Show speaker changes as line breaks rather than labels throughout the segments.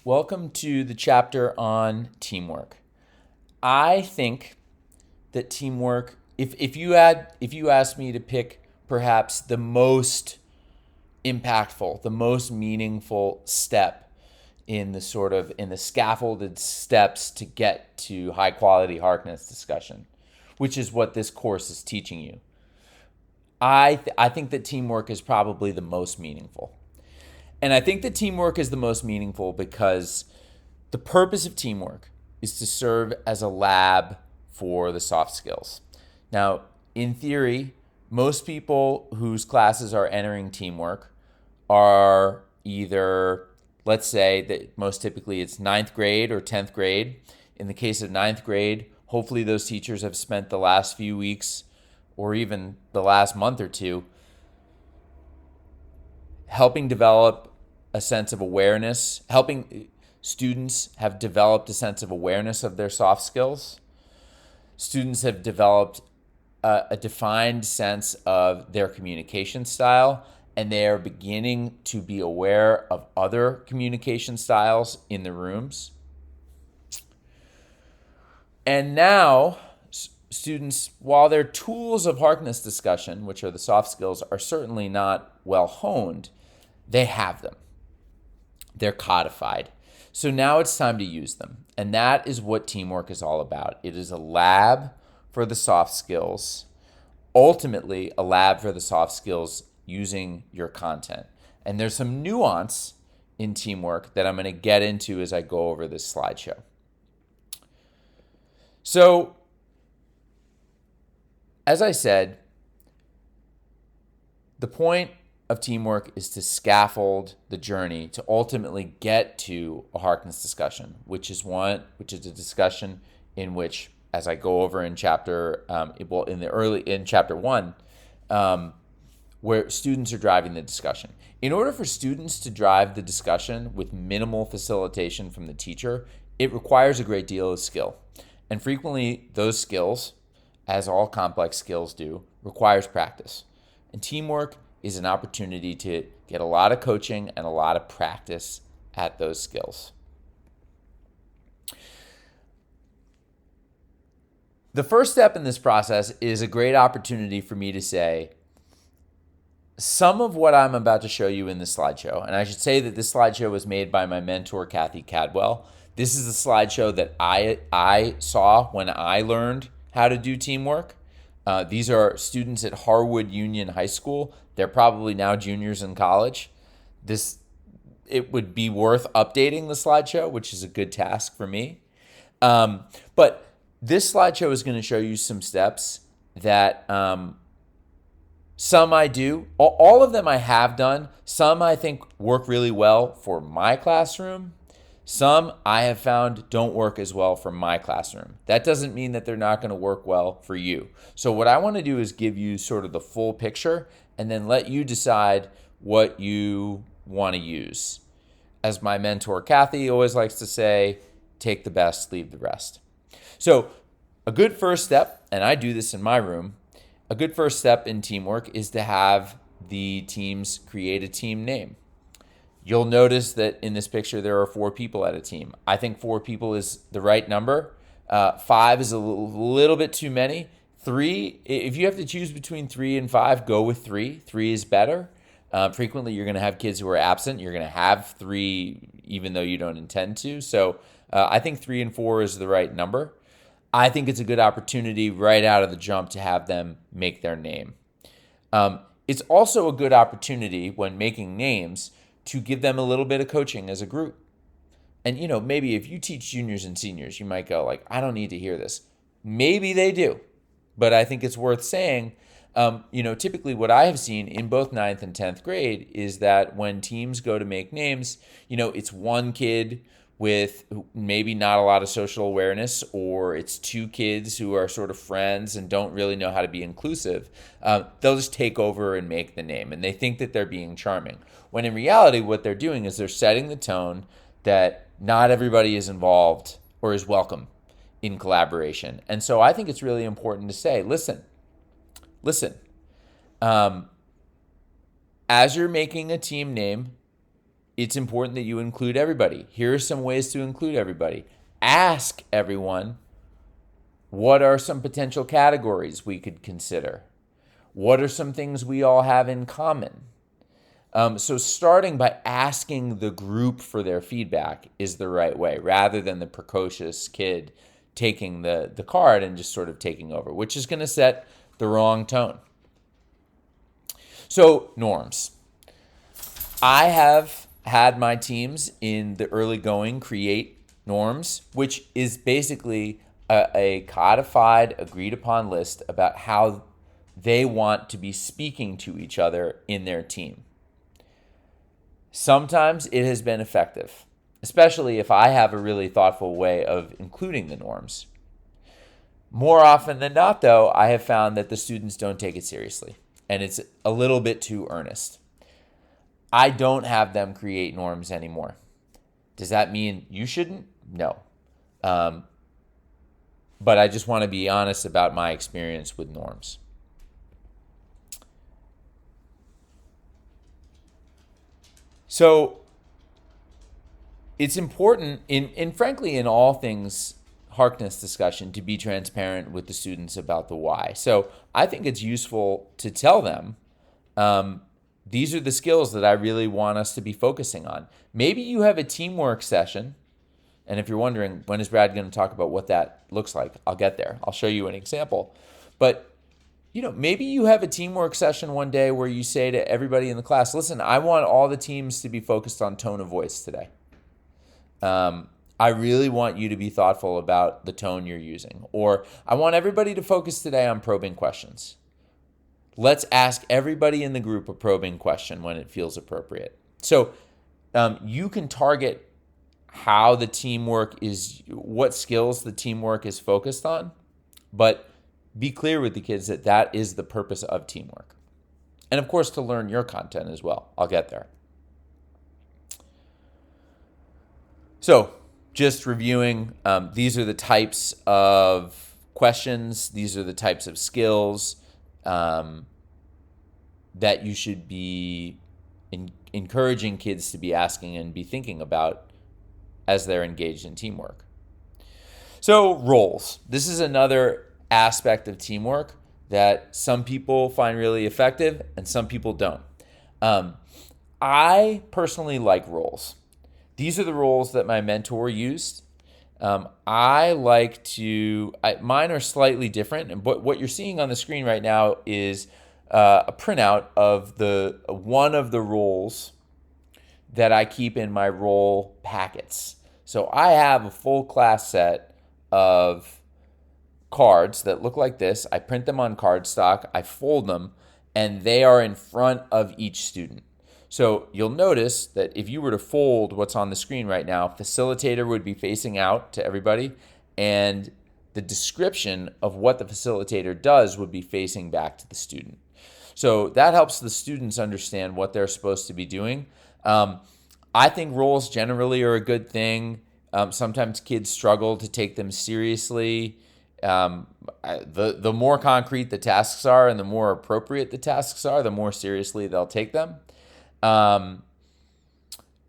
Welcome to the chapter on teamwork. I think that teamwork, if you asked me to pick perhaps the most impactful, the most meaningful step in the scaffolded steps to get to high quality Harkness discussion, which is what this course is teaching you. I think that teamwork is probably the most meaningful. And I think that teamwork is the most meaningful because the purpose of teamwork is to serve as a lab for the soft skills. Now, in theory, most people whose classes are entering teamwork are either, let's say that most typically it's ninth grade or 10th grade. In the case of ninth grade, hopefully those teachers have spent the last few weeks or even the last month or two helping develop a sense of awareness, helping students have developed a sense of awareness of their soft skills. Students have developed a defined sense of their communication style, and they are beginning to be aware of other communication styles in the rooms. And now, students, while their tools of Harkness discussion, which are the soft skills, are certainly not well honed, they have them. They're codified. So now it's time to use them. And that is what teamwork is all about. It is a lab for the soft skills, ultimately, a lab for the soft skills using your content. And there's some nuance in teamwork that I'm going to get into as I go over this slideshow. So, as I said, the point of teamwork is to scaffold the journey to ultimately get to a Harkness discussion, which is a discussion in which, as I go over in chapter one, where students are driving the discussion. In order for students to drive the discussion with minimal facilitation from the teacher, it requires a great deal of skill. And frequently, those skills, as all complex skills do, requires practice. And teamwork is an opportunity to get a lot of coaching and a lot of practice at those skills. The first step in this process is a great opportunity for me to say some of what I'm about to show you in this slideshow, and I should say that this slideshow was made by my mentor, Kathy Cadwell. This is the slideshow that I saw when I learned how to do teamwork. These are students at Harwood Union High School. They're probably now juniors in college. It would be worth updating the slideshow, which is a good task for me. But this slideshow is going to show you some steps that some I do. All of them I have done. Some I think work really well for my classroom. Some I have found don't work as well for my classroom. That doesn't mean that they're not going to work well for you. So what I want to do is give you sort of the full picture and then let you decide what you want to use. As my mentor, Kathy, always likes to say, take the best, leave the rest. So a good first step, and I do this in my room, a good first step in teamwork is to have the teams create a team name. You'll notice that in this picture, there are 4 people at a team. I think 4 people is the right number. 5 is a little bit too many. 3, if you have to choose between 3 and 5, go with 3. 3 is better. Frequently, you're going to have kids who are absent. You're going to have 3 even though you don't intend to. So I think 3 and 4 is the right number. I think it's a good opportunity right out of the jump to have them make their name. It's also a good opportunity when making names to give them a little bit of coaching as a group. And, maybe if you teach juniors and seniors, you might go like, I don't need to hear this. Maybe they do. But I think it's worth saying, typically what I have seen in both 9th and 10th grade is that when teams go to make names, it's one kid with maybe not a lot of social awareness, or it's 2 kids who are sort of friends and don't really know how to be inclusive. They'll just take over and make the name, and they think that they're being charming. When in reality, what they're doing is they're setting the tone that not everybody is involved or is welcome in collaboration. And so I think it's really important to say, listen, as you're making a team name, it's important that you include everybody. Here are some ways to include everybody. Ask everyone, what are some potential categories we could consider? What are some things we all have in common? So starting by asking the group for their feedback is the right way, rather than the precocious kid taking the card and just sort of taking over, which is going to set the wrong tone. So norms. I have had my teams in the early going create norms, which is basically a codified, agreed upon list about how they want to be speaking to each other in their team. Sometimes it has been effective, especially if I have a really thoughtful way of including the norms. More often than not, though, I have found that the students don't take it seriously, and it's a little bit too earnest. I don't have them create norms anymore. Does that mean you shouldn't? No. But I just want to be honest about my experience with norms. So it's important frankly, in all things Harkness discussion, to be transparent with the students about the why. So I think it's useful to tell them, these are the skills that I really want us to be focusing on. Maybe you have a teamwork session. And if you're wondering, when is Brad going to talk about what that looks like? I'll get there. I'll show you an example. But maybe you have a teamwork session one day where you say to everybody in the class, listen, I want all the teams to be focused on tone of voice today. I really want you to be thoughtful about the tone you're using. Or I want everybody to focus today on probing questions. Let's ask everybody in the group a probing question when it feels appropriate. So you can target how the teamwork is, what skills the teamwork is focused on, but be clear with the kids that that is the purpose of teamwork. And of course, to learn your content as well. I'll get there. So just reviewing, these are the types of questions. These are the types of skills that you should be encouraging kids to be asking and be thinking about as they're engaged in teamwork. So roles. This is another aspect of teamwork that some people find really effective and some people don't. I personally like roles. These are the roles that my mentor used. I like to, mine are slightly different. And what you're seeing on the screen right now is a printout of one of the roles that I keep in my role packets. So I have a full class set of cards that look like this. I print them on cardstock, I fold them, and they are in front of each student. So you'll notice that if you were to fold what's on the screen right now, facilitator would be facing out to everybody, and the description of what the facilitator does would be facing back to the student. So that helps the students understand what they're supposed to be doing. I think roles generally are a good thing. Sometimes kids struggle to take them seriously. The more concrete the tasks are and the more appropriate the tasks are, the more seriously they'll take them.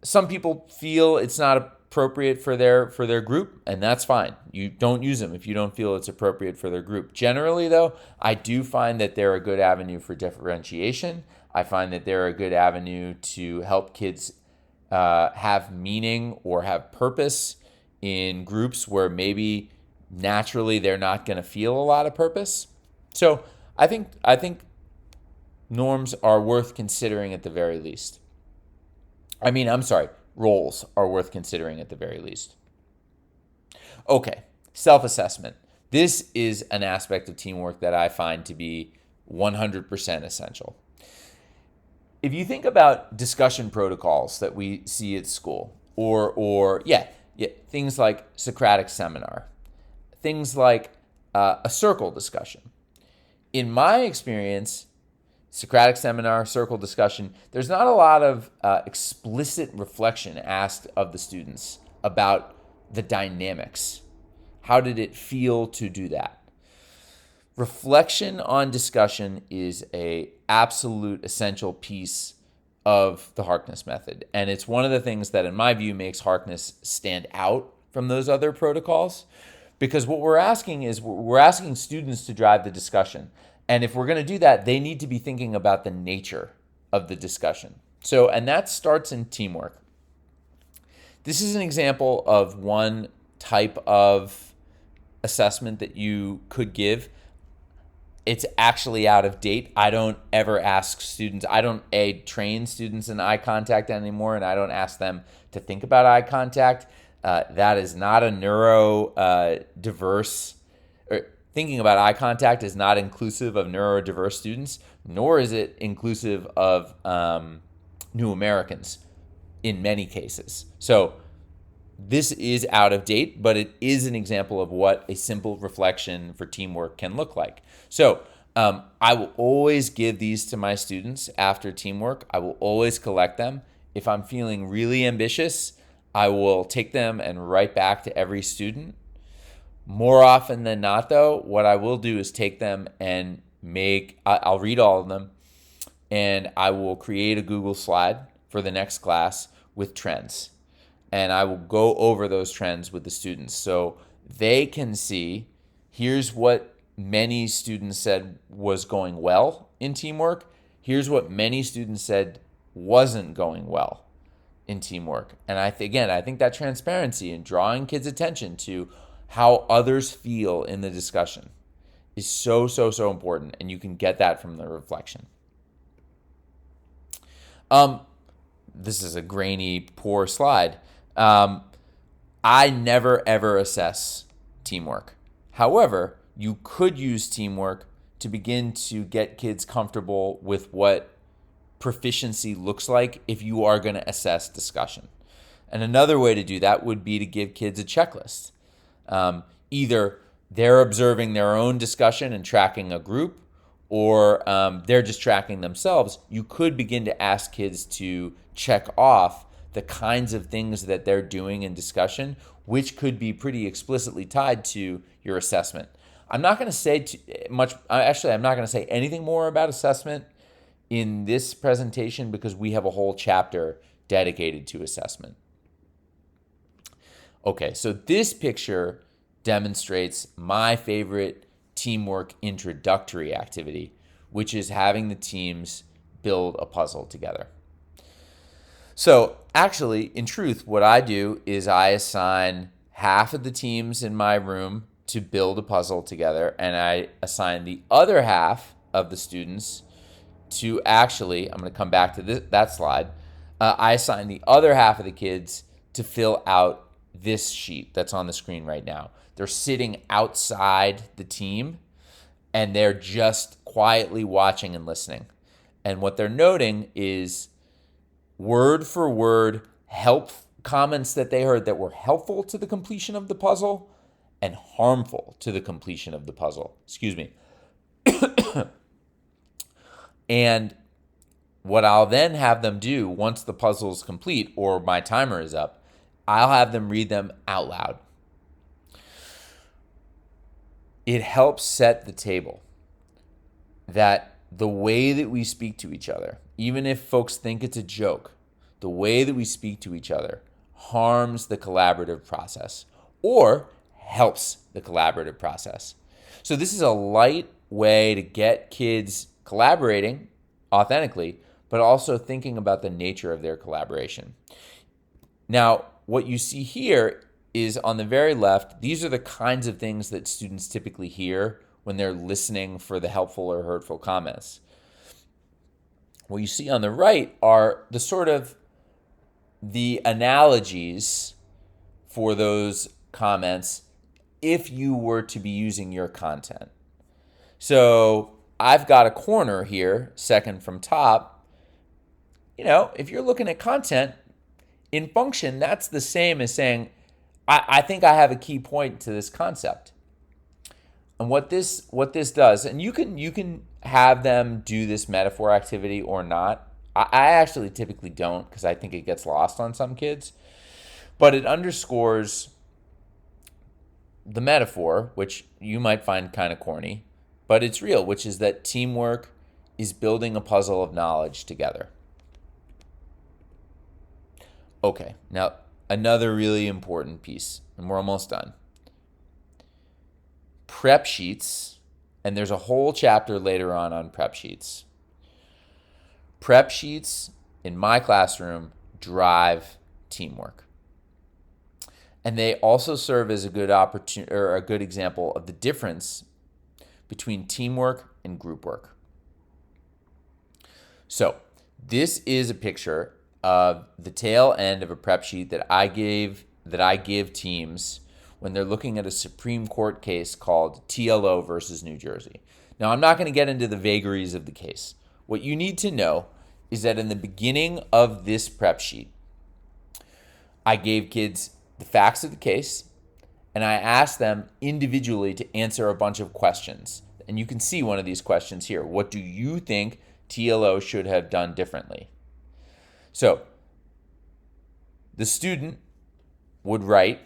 Some people feel it's not appropriate for their group, and that's fine. You don't use them if you don't feel it's appropriate for their group. Generally, though, I do find that they're a good avenue for differentiation. I find that they're a good avenue to help kids have meaning or have purpose in groups where maybe naturally they're not going to feel a lot of purpose. So I think norms are worth considering at the very least. Roles are worth considering at the very least. Okay, self-assessment. This is an aspect of teamwork that I find to be 100% essential. If you think about discussion protocols that we see at school, or things like Socratic seminar, things like a circle discussion. In my experience, Socratic seminar, circle discussion, there's not a lot of explicit reflection asked of the students about the dynamics. How did it feel to do that? Reflection on discussion is an absolute essential piece of the Harkness method. And it's one of the things that, in my view, makes Harkness stand out from those other protocols. Because what we're asking is we're asking students to drive the discussion. And if we're going to do that, they need to be thinking about the nature of the discussion. So, and that starts in teamwork. This is an example of one type of assessment that you could give. It's actually out of date. I don't ever ask students, I don't train students in eye contact anymore, and I don't ask them to think about eye contact. That is not a neurodiverse, or thinking about eye contact is not inclusive of neurodiverse students, nor is it inclusive of new Americans in many cases. So this is out of date, but it is an example of what a simple reflection for teamwork can look like. So I will always give these to my students after teamwork. I will always collect them. If I'm feeling really ambitious, I will take them and write back to every student. More often than not, though, what I will do is take them and I'll read all of them, and I will create a Google slide for the next class with trends. And I will go over those trends with the students so they can see, here's what many students said was going well in teamwork. Here's what many students said wasn't going well in teamwork. And I think that transparency and drawing kids' attention to how others feel in the discussion is so important. And you can get that from the reflection. This is a grainy, poor slide. I never, ever assess teamwork. However, you could use teamwork to begin to get kids comfortable with what proficiency looks like if you are going to assess discussion. And another way to do that would be to give kids a checklist. Either they're observing their own discussion and tracking a group, or they're just tracking themselves. You could begin to ask kids to check off the kinds of things that they're doing in discussion, which could be pretty explicitly tied to your assessment. I'm not going to say much. Actually, I'm not going to say anything more about assessment in this presentation because we have a whole chapter dedicated to assessment. Okay, so this picture demonstrates my favorite teamwork introductory activity, which is having the teams build a puzzle together. So actually, in truth, what I do is I assign half of the teams in my room to build a puzzle together, and I assign the other half of the students to actually, I'm going to come back to that slide, I assign the other half of the kids to fill out this sheet that's on the screen right now. They're sitting outside the team, and they're just quietly watching and listening. And what they're noting is word for word comments that they heard that were helpful to the completion of the puzzle and harmful to the completion of the puzzle. Excuse me. And what I'll then have them do once the puzzle is complete or my timer is up, I'll have them read them out loud. It helps set the table that the way that we speak to each other, even if folks think it's a joke, the way that we speak to each other harms the collaborative process or helps the collaborative process. So this is a light way to get kids collaborating authentically, but also thinking about the nature of their collaboration. Now, what you see here is on the very left, these are the kinds of things that students typically hear when they're listening for the helpful or hurtful comments. What you see on the right are the sort of the analogies for those comments if you were to be using your content. So I've got a corner here, second from top. You know, if you're looking at content, in function, that's the same as saying, I think I have a key point to this concept. And what this does, and you can have them do this metaphor activity or not. I actually typically don't because I think it gets lost on some kids. But it underscores the metaphor, which you might find kind of corny, but it's real, which is that teamwork is building a puzzle of knowledge together. Okay, now another really important piece, and we're almost done. Prep sheets, and there's a whole chapter later on prep sheets. Prep sheets in my classroom drive teamwork. And they also serve as a good opportunity or a good example of the difference between teamwork and group work. So, this is a picture of the tail end of a prep sheet that I give teams when they're looking at a Supreme Court case called TLO versus New Jersey. Now, I'm not going to get into the vagaries of the case. What you need to know is that in the beginning of this prep sheet, I gave kids the facts of the case, and I asked them individually to answer a bunch of questions. And you can see one of these questions here. What do you think TLO should have done differently? So the student would write,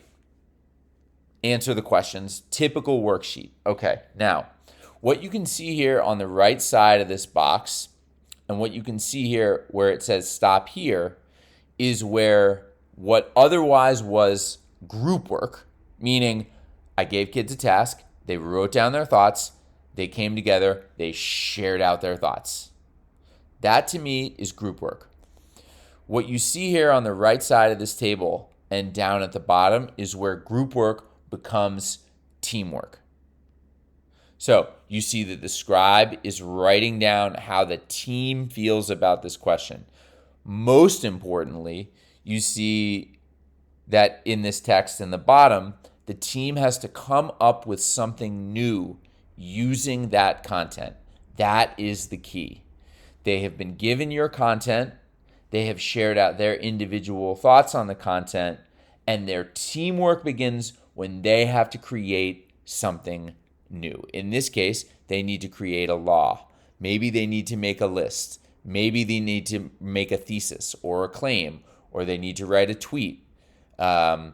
answer the questions, typical worksheet. Okay, now what you can see here on the right side of this box, and what you can see here where it says stop here, is where what otherwise was group work, meaning I gave kids a task, they wrote down their thoughts, they came together, they shared out their thoughts. That to me is group work. What you see here on the right side of this table and down at the bottom is where group work becomes teamwork. So you see that the scribe is writing down how the team feels about this question. Most importantly, you see that in this text in the bottom, the team has to come up with something new using that content. That is the key. They have been given your content, they have shared out their individual thoughts on the content, and their teamwork begins when they have to create something new. In this case, they need to create a law. Maybe they need to make a list. Maybe they need to make a thesis or a claim, or they need to write a tweet. The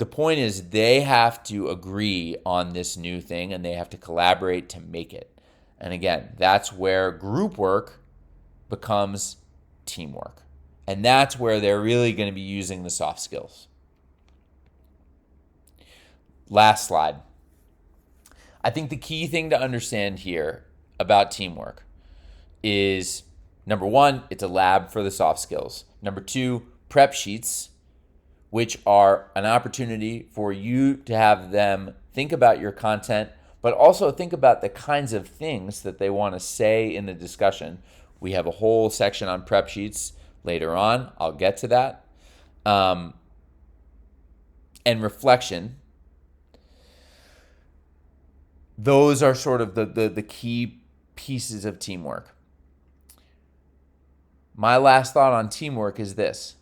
point is they have to agree on this new thing and they have to collaborate to make it. And again, that's where group work becomes teamwork. And that's where they're really going to be using the soft skills. Last slide. I think the key thing to understand here about teamwork is, number one, it's a lab for the soft skills. Number two, prep sheets, which are an opportunity for you to have them think about your content, but also think about the kinds of things that they want to say in the discussion. We have a whole section on prep sheets later on. I'll get to that. And reflection. Those are sort of the key pieces of teamwork. My last thought on teamwork is this.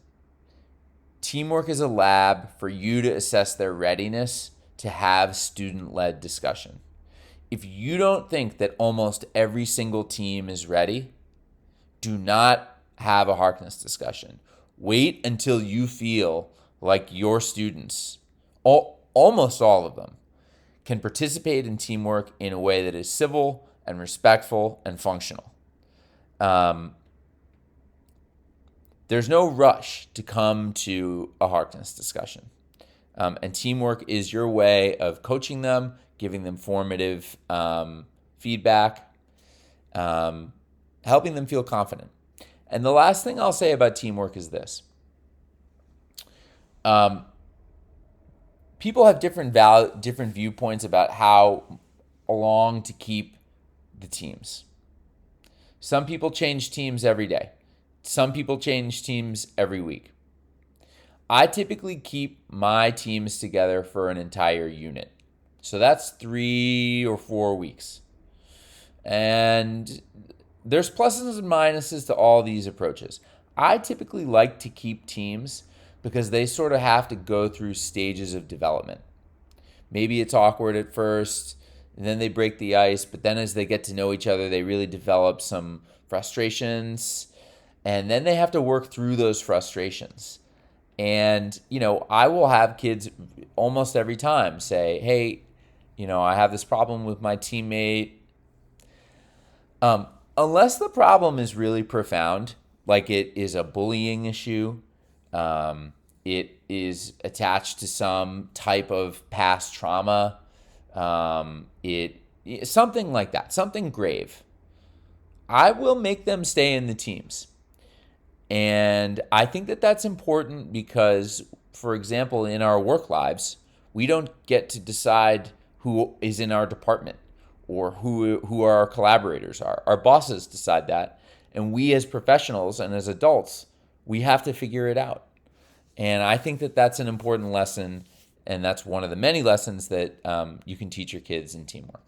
Teamwork is a lab for you to assess their readiness to have student-led discussion. If you don't think that almost every single team is ready, do not have a Harkness discussion. Wait until you feel like your students, almost all of them, can participate in teamwork in a way that is civil and respectful and functional. There's no rush to come to a Harkness discussion. And teamwork is your way of coaching them, giving them formative feedback, helping them feel confident. And the last thing I'll say about teamwork is this. People have different viewpoints about how long to keep the teams. Some people change teams every day. Some people change teams every week. I typically keep my teams together for an entire unit. So that's 3 or 4 weeks. And there's pluses and minuses to all these approaches. I typically like to keep teams because they sort of have to go through stages of development. Maybe it's awkward at first, and then they break the ice, but then as they get to know each other, they really develop some frustrations, and then they have to work through those frustrations. And, I will have kids almost every time say, hey, I have this problem with my teammate. Unless the problem is really profound, like it is a bullying issue, It is attached to some type of past trauma. Something like that, something grave. I will make them stay in the teams. And I think that that's important because, for example, in our work lives, we don't get to decide who is in our department or who our collaborators are. Our bosses decide that. And we as professionals and as adults, we have to figure it out. And I think that that's an important lesson. And that's one of the many lessons that you can teach your kids in teamwork.